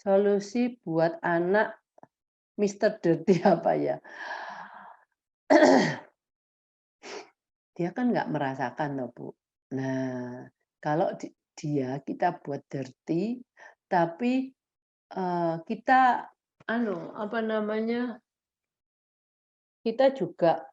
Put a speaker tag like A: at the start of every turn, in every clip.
A: Solusi buat anak Mister Dirty apa ya? Dia kan nggak merasakan toh, Bu. Nah, kalau dia kita buat dirty, tapi, kita apa namanya, kita juga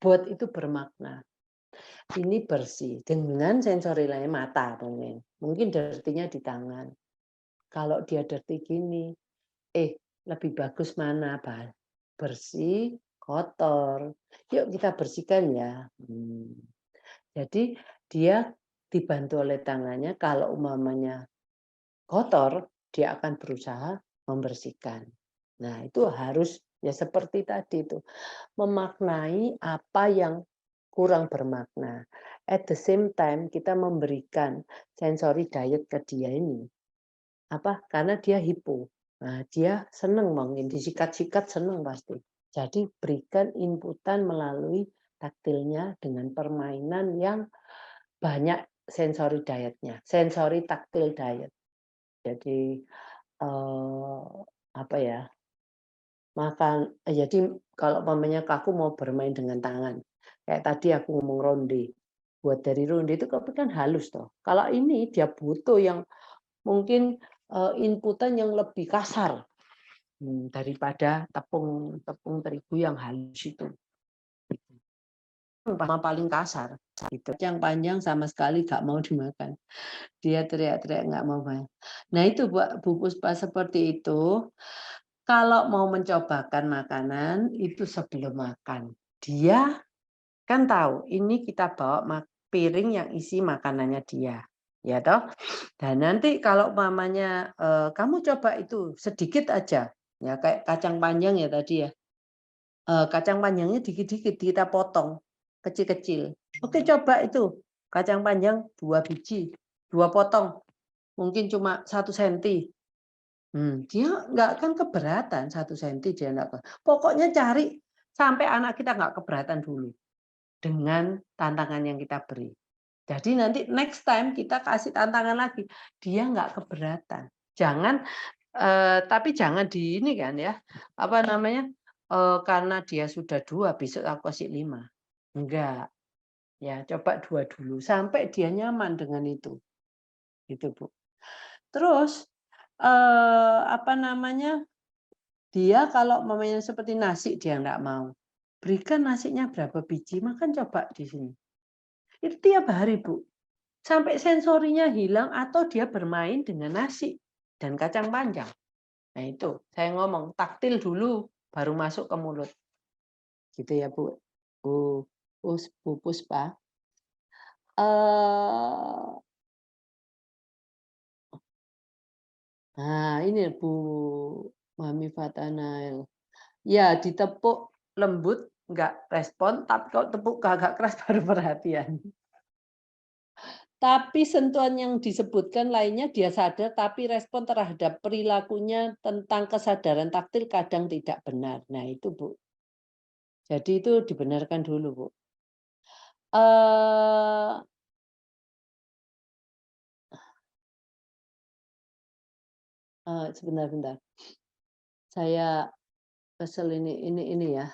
A: buat itu bermakna. Ini bersih dengan sensori lain mata mungkin dirty-nya di tangan. Kalau dia dirty gini, lebih bagus mana, bersih, kotor, yuk kita bersihkan ya. Jadi dia dibantu oleh tangannya, kalau umpamanya kotor, dia akan berusaha membersihkan. Nah, itu harus ya seperti tadi itu, memaknai apa yang kurang bermakna. At the same time kita memberikan sensory diet ke dia ini. Karena dia hipo. Nah, dia senang mungkin disikat-sikat senang pasti. Jadi berikan inputan melalui taktilnya dengan permainan yang banyak sensory diet-nya, sensory taktil diet. Jadi, apa ya, jadi kalau umpamanya aku mau bermain dengan tangan, kayak tadi aku ngomong ronde, buat dari ronde itu kan halus toh. Kalau ini dia butuh yang mungkin, inputan yang lebih kasar, daripada tepung tepung terigu yang halus itu. Paling kasar, gitu. Yang panjang sama sekali nggak mau dimakan. Dia teriak-teriak nggak mau makan. Nah itu Bu Puspa seperti itu, kalau mau mencobakan makanan itu sebelum makan. Dia kan tahu ini kita bawa piring yang isi makanannya dia, ya toh? Dan nanti kalau umpamanya, kamu coba itu sedikit aja, ya kayak kacang panjang ya tadi ya, kacang panjangnya dikit-dikit kita potong, kecil-kecil. Oke coba itu, kacang panjang 2 biji, 2 potong, mungkin cuma 1 senti. Dia nggak akan keberatan 1 senti dia nggak pokoknya cari sampai anak kita nggak keberatan dulu, dengan tantangan yang kita beri. Jadi nanti next time kita kasih tantangan lagi, dia nggak keberatan. Jangan, tapi jangan di ini kan ya, apa namanya, karena dia sudah 2 besok aku kasih 5, enggak. Ya coba 2 dulu sampai dia nyaman dengan itu, gitu Bu. Terus, apa namanya, dia kalau umpamanya seperti nasi dia nggak mau, berikan nasinya berapa biji, makan coba di sini. Itu tiap hari Bu. Sampai sensorinya hilang atau dia bermain dengan nasi dan kacang panjang. Nah itu, saya ngomong taktil dulu baru masuk ke mulut. Gitu ya Bu. Bu Bu Puspa. Nah ini Bu Mami Fatanail. Ya ditepuk lembut nggak respon, tapi kalau tepuk agak keras baru perhatian. Tapi sentuhan yang disebutkan lainnya dia sadar, tapi respon terhadap perilakunya tentang kesadaran taktil kadang tidak benar. Nah itu Bu. Jadi itu dibenarkan dulu Bu. Eee, sebentar. Saya kesel ini ya.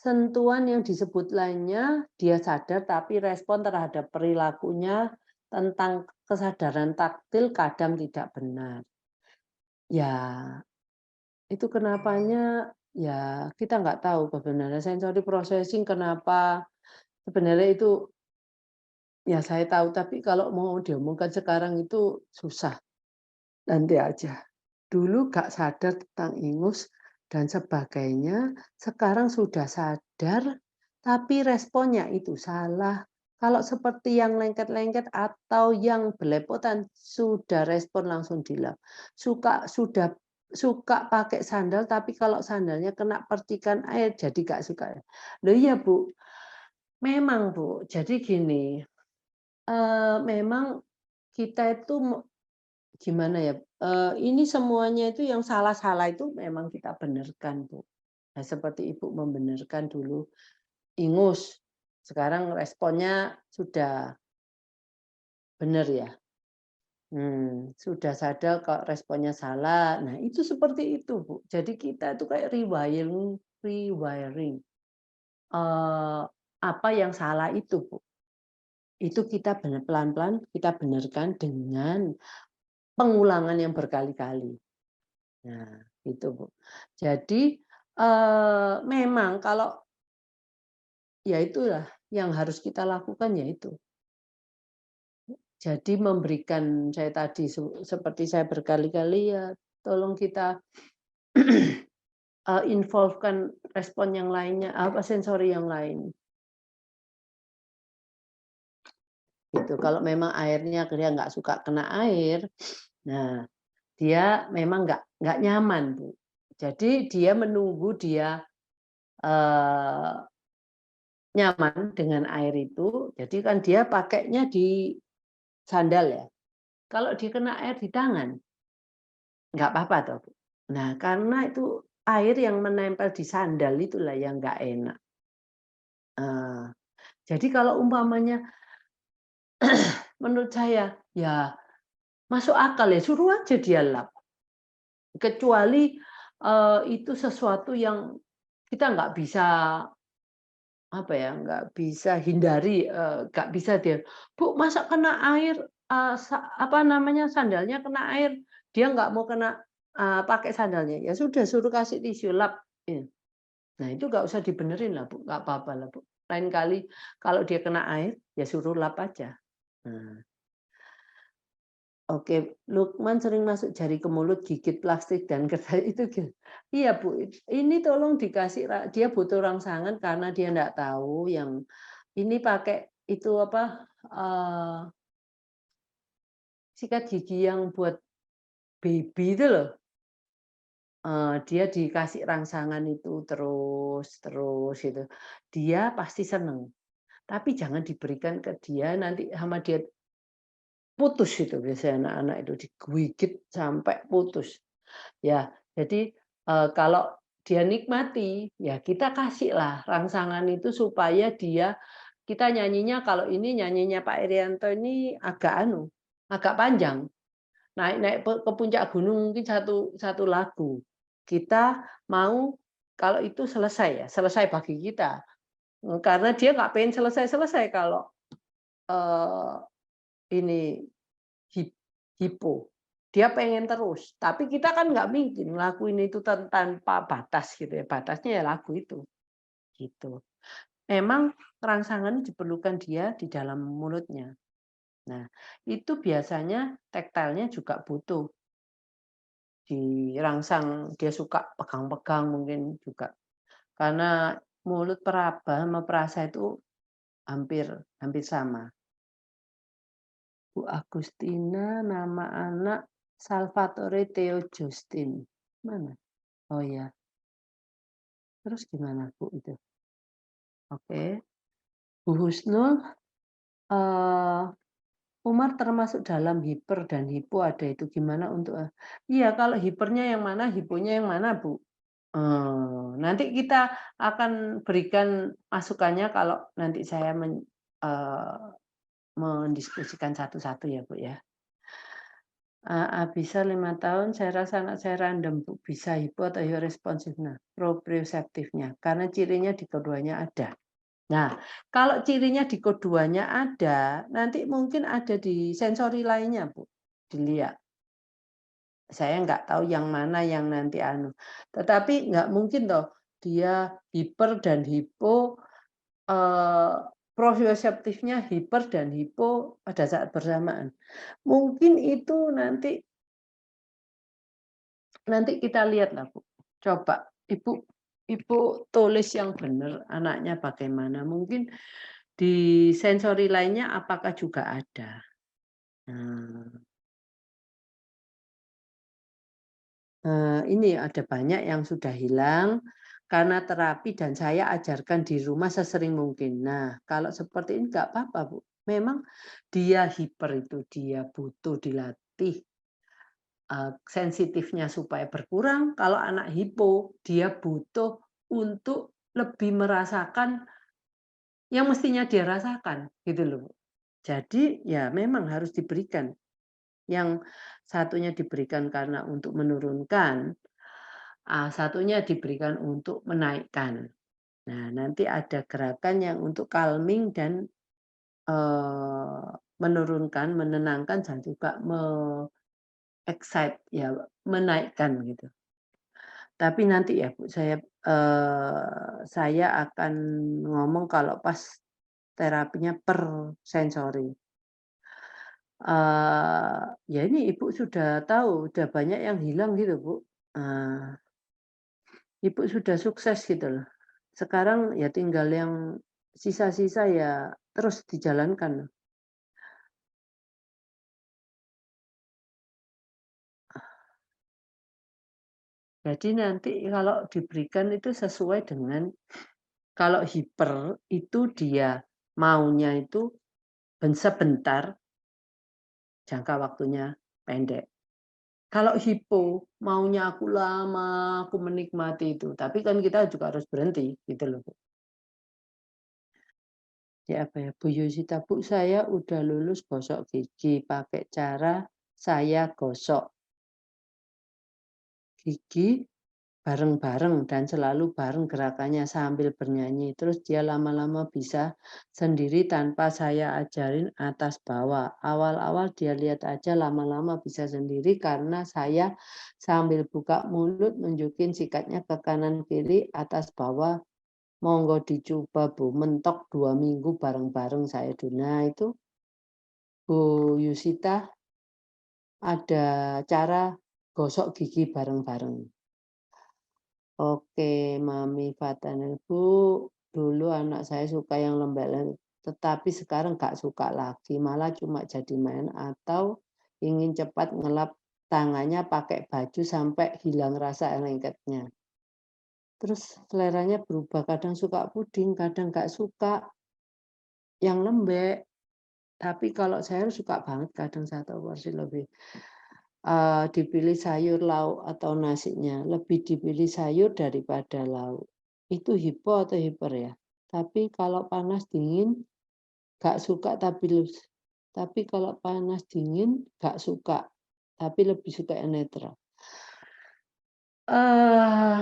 A: Sentuhan yang disebut lainnya, dia sadar tapi respon terhadap perilakunya tentang kesadaran taktil kadang tidak benar. Ya, itu kenapanya, ya kita nggak tahu kebenaran sensory processing kenapa, sebenarnya itu ya saya tahu, tapi kalau mau diomongkan sekarang itu susah, nanti aja. Dulu nggak sadar tentang ingus dan sebagainya, sekarang sudah sadar, tapi responnya itu salah. Kalau seperti yang lengket-lengket atau yang belepotan, sudah respon langsung dilap. Suka pakai sandal, tapi kalau sandalnya kena percikan air, jadi nggak suka. Loh iya Bu, memang Bu, jadi gini, memang kita itu gimana ya, ini semuanya itu yang salah-salah itu memang kita benarkan, Bu. Nah, seperti Ibu membenarkan dulu ingus, sekarang responnya sudah bener ya? Sudah sadar kok responnya salah. Nah, itu seperti itu, Bu. Jadi kita itu kayak rewiring rewiring, eee, apa yang salah itu, Bu. Itu kita pelan-pelan kita benarkan dengan pengulangan yang berkali-kali. Nah, itu, Bu. Jadi, memang kalau ya itulah yang harus kita lakukan ya itu. Jadi memberikan saya tadi seperti saya berkali-kali ya tolong kita involve-kan respon yang lainnya, apa, sensori yang lain, gitu. Kalau memang airnya dia nggak suka kena air, nah dia memang nggak nyaman, Bu. Jadi dia menunggu dia, eee, nyaman dengan air itu, jadi kan dia pakainya di sandal ya. Kalau dia kena air di tangan, nggak apa-apa toh, Bu. Nah, karena itu air yang menempel di sandal itulah yang nggak enak. Eee, jadi kalau umpamanya menurut saya, ya masuk akal ya, suruh aja dia lap. Kecuali, itu sesuatu yang kita nggak bisa, apa ya, nggak bisa hindari, nggak bisa dia, "Bu, masa kena air, apa namanya, sandalnya kena air, dia nggak mau kena pakai sandalnya." Ya sudah suruh kasih tisu, lap, nah itu nggak usah dibenerin lah, Bu, nggak apa-apa lah, Bu. Lain kali kalau dia kena air, ya suruh lap aja. Nah. Oke, Lukman sering masuk jari ke mulut, gigit plastik dan kertas itu iya, Bu, ini tolong dikasih dia butuh rangsangan karena dia ndak tahu yang ini pakai itu apa, sikat gigi yang buat baby itu loh, dia dikasih rangsangan itu terus terus gitu. Dia pasti seneng, tapi jangan diberikan ke dia nanti sama dia putus itu biasanya anak-anak itu digigit sampai putus. Ya, jadi, kalau dia nikmati, ya kita kasihlah rangsangan itu supaya dia kita nyanyinya kalau ini nyanyinya Pak Irianto ini agak anu, agak panjang, naik-naik ke puncak gunung mungkin satu satu lagu. Kita mau kalau itu selesai ya, selesai bagi kita, karena dia nggak pengen selesai-selesai kalau, eee, ini hipo. Dia pengen terus, tapi kita kan nggak mungkin ngelakuin itu tanpa batas gitu ya, batasnya ya lagu itu, gitu. Memang rangsangan diperlukan dia di dalam mulutnya. Nah, itu biasanya tektilnya juga butuh dirangsang, dia suka pegang-pegang mungkin juga. Karena mulut peraba sama perasa itu hampir hampir sama. Bu Agustina, nama anak Salvatore Theo Justin. Mana? Oh ya, terus gimana Bu itu? Oke. Bu Husnul, eee, Umar termasuk dalam hiper dan hipo ada itu gimana untuk iya kalau hipernya yang mana, hiponya yang mana Bu? Nanti kita akan berikan masukannya kalau nanti saya eee, mendiskusikan satu-satu ya Bu ya. Bisa 5 tahun, saya rasa anak saya random, Bu, bisa hipo atau responsif. Nah, proprioseptifnya, karena cirinya di keduanya ada. Nah, kalau cirinya di keduanya ada, nanti mungkin ada di sensori lainnya, Bu, dilihat. Saya nggak tahu yang mana yang nanti anu, tetapi nggak mungkin toh dia hiper dan hipo, eee, proprioseptifnya hiper dan hipo pada saat bersamaan. Mungkin itu nanti kita lihatlah, Bu. Coba Ibu Ibu tulis yang benar anaknya bagaimana, mungkin di sensori lainnya apakah juga ada. Nah, ini ada banyak yang sudah hilang karena terapi dan saya ajarkan di rumah sesering mungkin. Nah, kalau seperti ini nggak apa-apa, Bu. Memang dia hiper itu dia butuh dilatih, sensitifnya supaya berkurang, kalau anak hipo, dia butuh untuk lebih merasakan yang mestinya dia rasakan, gitu loh, Bu. Jadi ya memang harus diberikan. Yang satunya diberikan karena untuk menurunkan, satunya diberikan untuk menaikkan. Nah, nanti ada gerakan yang untuk calming dan, menurunkan, menenangkan dan juga excite ya, menaikkan gitu. Tapi nanti ya Bu, saya akan ngomong kalau pas terapinya per sensori. Ya ini Ibu sudah tahu, udah banyak yang hilang gitu Bu, Ibu sudah sukses gitu loh. Sekarang ya tinggal yang sisa-sisa ya terus dijalankan. Jadi nanti kalau diberikan itu sesuai dengan kalau hiper itu dia maunya itu sebentar, jangka waktunya pendek. Kalau hipo, maunya aku lama, aku menikmati itu, tapi kan kita juga harus berhenti gitu loh, Bu. Ya apa ya, Bu Yusita, Bu, saya udah lulus gosok gigi pakai cara saya gosok gigi bareng-bareng dan selalu bareng gerakannya sambil bernyanyi. Terus dia lama-lama bisa sendiri tanpa saya ajarin atas bawah. Awal-awal dia lihat aja, lama-lama bisa sendiri karena saya sambil buka mulut nunjukin sikatnya ke kanan kiri atas bawah. Monggo dicoba Bu, mentok 2 minggu bareng-bareng saya dulu. Nah itu Bu Yusita ada cara gosok gigi bareng-bareng. Oke, Mami Fatana, Bu, dulu anak saya suka yang lembek-lembek, tetapi sekarang nggak suka lagi, malah cuma jadi main atau ingin cepat ngelap tangannya pakai baju sampai hilang rasa lengketnya. Terus seleranya berubah, kadang suka puding, kadang nggak suka yang lembek. Tapi kalau saya suka banget kadang 1 porsi lebih. Dipilih sayur, lauk, atau nasinya, lebih dipilih sayur daripada lauk. Itu hipo atau hiper ya? Tapi kalau panas dingin nggak suka tapi kalau panas dingin nggak suka, tapi lebih suka yang netral. Eh,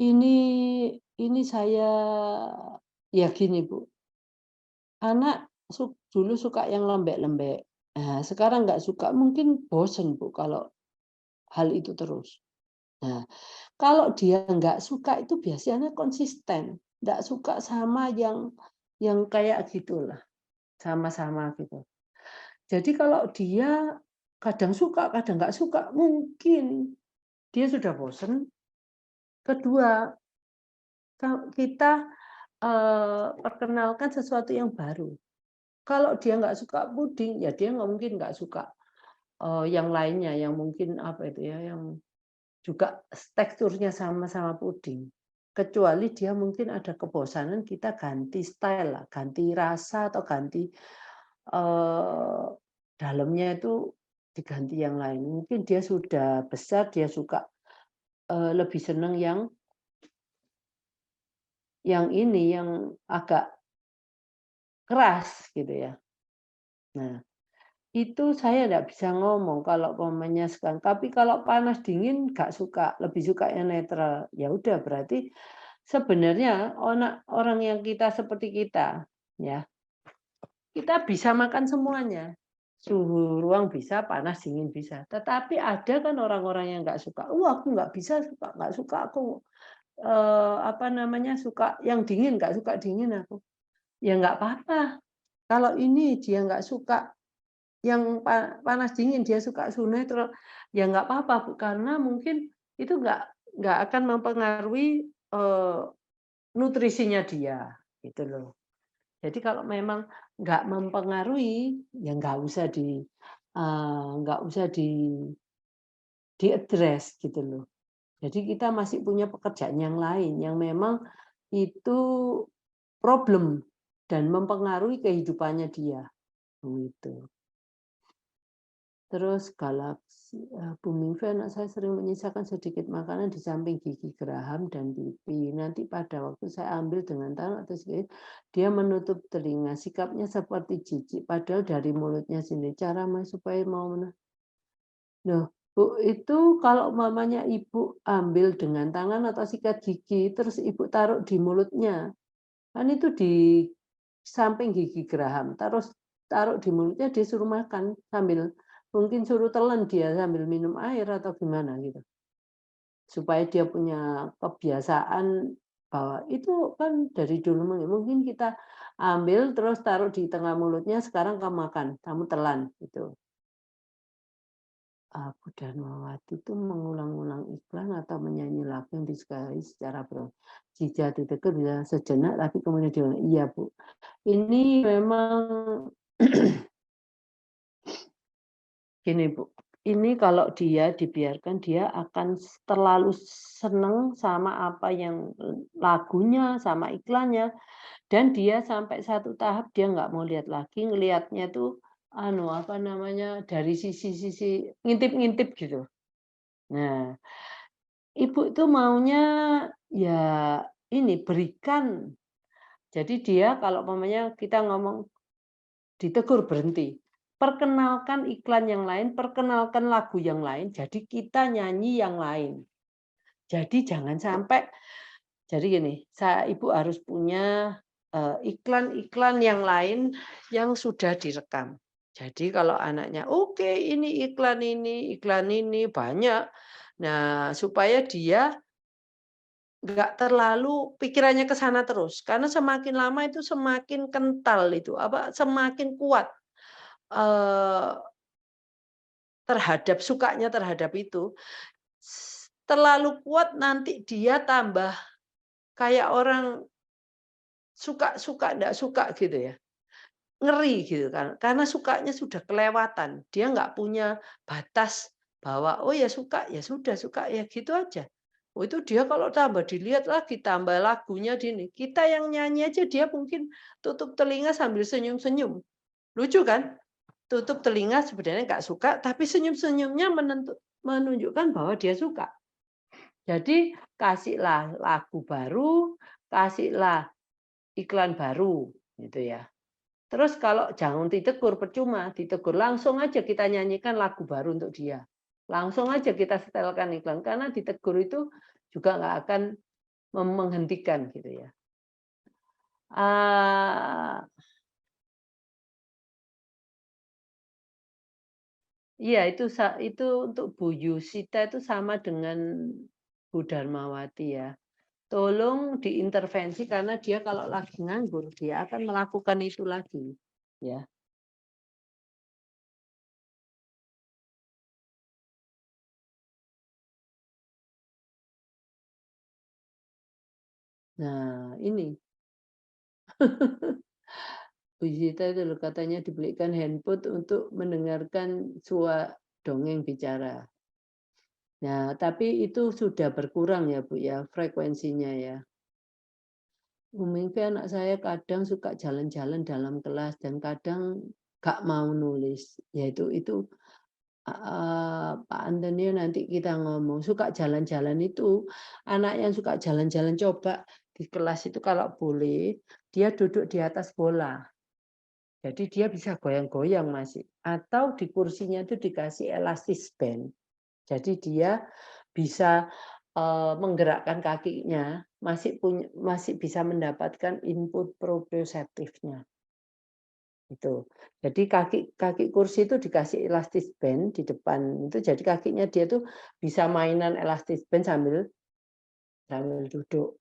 A: ini saya ya gini Bu, anak dulu suka yang lembek-lembek. Nah, sekarang nggak suka, mungkin bosen Bu kalau hal itu terus. Nah, kalau dia nggak suka itu biasanya konsisten, nggak suka sama yang kayak gitulah, sama-sama gitu. Jadi kalau dia kadang suka, kadang nggak suka, mungkin dia sudah bosen. Kedua, kita, perkenalkan sesuatu yang baru. Kalau dia nggak suka puding, ya dia nggak mungkin nggak suka, yang lainnya, yang mungkin apa itu ya, yang juga teksturnya sama-sama puding. Kecuali dia mungkin ada kebosanan, kita ganti style lah, ganti rasa atau ganti, dalamnya itu diganti yang lain. Mungkin dia sudah besar, dia suka, lebih senang yang agak keras gitu ya. Nah, itu saya nggak bisa ngomong kalau umpamanya sekarang, tapi kalau panas dingin nggak suka, lebih suka yang netral. Ya udah berarti sebenarnya orang yang kita seperti kita, ya, kita bisa makan semuanya. Suhu ruang bisa, panas dingin bisa. Tetapi ada kan orang-orang yang nggak suka, aku nggak bisa suka, nggak suka aku, apa namanya, suka yang dingin, nggak suka dingin aku." Ya nggak apa-apa, kalau ini dia nggak suka yang panas dingin, dia suka suhu netral, ya nggak apa-apa, Bu, karena mungkin itu nggak akan mempengaruhi, nutrisinya dia, gitu loh. Jadi kalau memang nggak mempengaruhi, ya nggak usah diadres gitu loh. Jadi kita masih punya pekerjaan yang lain yang memang itu problem dan mempengaruhi kehidupannya dia, gitu. Terus galaksi, Bu Mingvi, anak saya sering menyisakan sedikit makanan di samping gigi geraham dan pipi. Nanti pada waktu saya ambil dengan tangan atau sedikit, dia menutup telinga. Sikapnya seperti jijik, padahal dari mulutnya sendiri. Cara supaya mau Loh, Bu, itu kalau mamanya Ibu ambil dengan tangan atau sikat gigi, terus Ibu taruh di mulutnya, kan itu di samping gigi geraham, terus taruh di mulutnya, dia suruh makan sambil mungkin suruh telan dia sambil minum air atau gimana gitu. Supaya dia punya kebiasaan bahwa itu kan dari dulu mungkin kita ambil terus taruh di tengah mulutnya, sekarang kamu makan, kamu telan gitu. Aku Darmawati itu mengulang-ulang iklan atau menyanyi lagu yang disukai secara jika ditegur bisa sejenak, tapi kemudian dia bilang, iya Bu. Ini memang gini Bu, ini kalau dia dibiarkan dia akan terlalu senang sama apa yang lagunya, sama iklannya, dan dia sampai satu tahap dia nggak mau lihat lagi, ngelihatnya tuh apa namanya, dari sisi-sisi ngintip-ngintip gitu. Nah, Ibu itu maunya ya ini berikan. Jadi dia kalau umpamanya kita ngomong ditegur berhenti. Perkenalkan iklan yang lain, perkenalkan lagu yang lain, jadi kita nyanyi yang lain. Jadi jangan sampai jadi gini, Ibu harus punya iklan-iklan yang lain yang sudah direkam. Jadi kalau anaknya, oke ini iklan ini banyak. Nah, supaya dia nggak terlalu pikirannya ke sana terus, karena semakin lama itu semakin kental itu, semakin kuat, eee, sukanya terhadap itu. Terlalu kuat nanti dia tambah kayak orang suka, ndak suka gitu ya, ngeri gitu kan, karena sukanya sudah kelewatan. Dia nggak punya batas bahwa, "Oh ya suka, ya sudah suka ya gitu aja." Oh itu dia kalau tambah dilihat lagi, tambah lagunya kita yang nyanyi aja dia mungkin tutup telinga sambil senyum-senyum. Lucu kan? Tutup telinga sebenarnya nggak suka, tapi senyum-senyumnya menunjukkan bahwa dia suka. Jadi kasihlah lagu baru, kasihlah iklan baru, gitu ya. Terus kalau jangan ditegur, percuma, ditegur langsung aja kita nyanyikan lagu baru untuk dia. Langsung aja kita setelkan iklan, karena ditegur itu juga nggak akan menghentikan gitu ya. Iya itu untuk Bu Yusita itu sama dengan Bu Darmawati ya. Tolong diintervensi karena dia kalau lagi nganggur dia akan melakukan itu lagi, ya. Nah, ini Bu Zita itu loh katanya dibelikan handphone untuk mendengarkan dongeng bicara. Nah, tapi itu sudah berkurang ya Bu ya, frekuensinya ya. Mungkin anak saya kadang suka jalan-jalan dalam kelas dan kadang gak mau nulis. Yaitu itu Pak Antonio nanti kita ngomong, suka jalan-jalan itu, anak yang suka jalan-jalan coba di kelas itu kalau boleh, dia duduk di atas bola. Jadi dia bisa goyang-goyang masih. Atau di kursinya itu dikasih elastis band. Jadi dia bisa menggerakkan kakinya, masih bisa mendapatkan input proprioseptifnya. Itu. Jadi kaki kursi itu dikasih elastis band di depan itu jadi kakinya dia tuh bisa mainan elastis band sambil duduk.